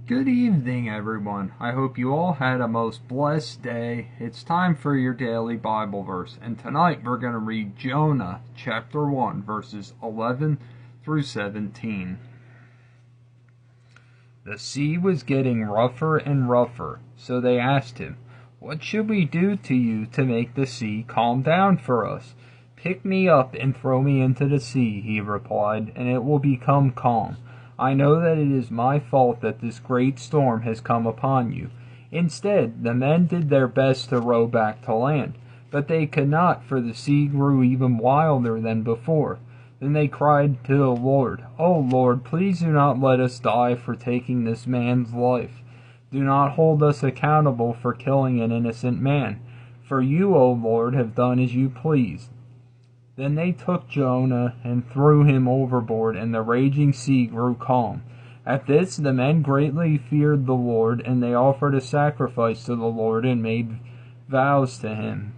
Good evening, everyone. I hope you all had a most blessed day. It's time for your daily Bible verse, and tonight we're going to read Jonah chapter 1, verses 11 through 17. The sea was getting rougher and rougher, so they asked him, "What should we do to you to make the sea calm down for us?" "Pick me up and throw me into the sea," he replied, "and it will become calm. I know that it is my fault that this great storm has come upon you." Instead, the men did their best to row back to land, but they could not, for the sea grew even wilder than before. Then they cried to the Lord, "O Lord, please do not let us die for taking this man's life. Do not hold us accountable for killing an innocent man, for you, O Lord, have done as you pleased." Then they took Jonah and threw him overboard, and the raging sea grew calm. At this the men greatly feared the Lord, and they offered a sacrifice to the Lord and made vows to him.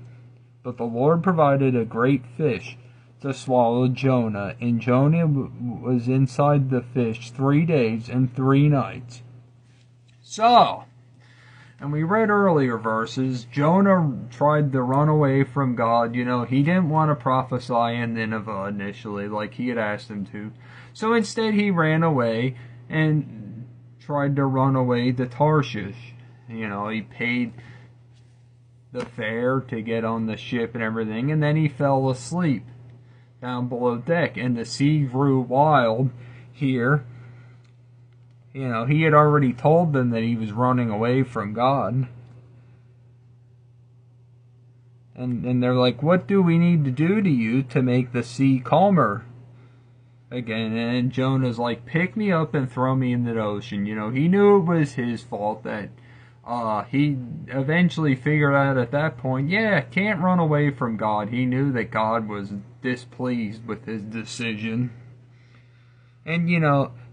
But the Lord provided a great fish to swallow Jonah, and Jonah was inside the fish 3 days and 3 nights. And we read earlier verses, Jonah tried to run away from God. He didn't want to prophesy in Nineveh initially like he had asked him to. So instead he ran away and tried to run away to Tarshish. He paid the fare to get on the ship and everything, and then he fell asleep down below deck, and the sea grew wild here. He had already told them that he was running away from God. And they're like, "What do we need to do to you to make the sea calmer again?" And Jonah's like, "Pick me up and throw me into the ocean." He knew it was his fault that he eventually figured out at that point, can't run away from God. He knew that God was displeased with his decision. And,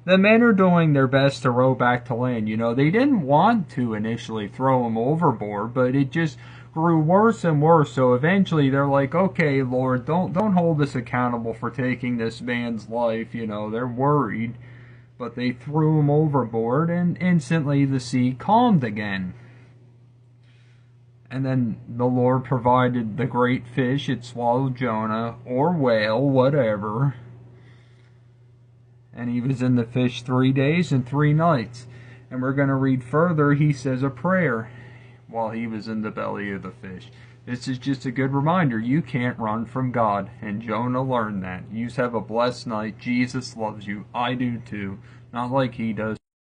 the men are doing their best to row back to land. They didn't want to initially throw him overboard, but it just grew worse and worse. So eventually they're like, "Okay, Lord, don't hold us accountable for taking this man's life." They're worried. But they threw him overboard, and instantly the sea calmed again. And then the Lord provided the great fish. It swallowed Jonah, or whale, whatever. And he was in the fish 3 days and 3 nights. And we're going to read further. He says a prayer while he was in the belly of the fish. This is just a good reminder. You can't run from God. And Jonah learned that. You have a blessed night. Jesus loves you. I do too. Not like he does.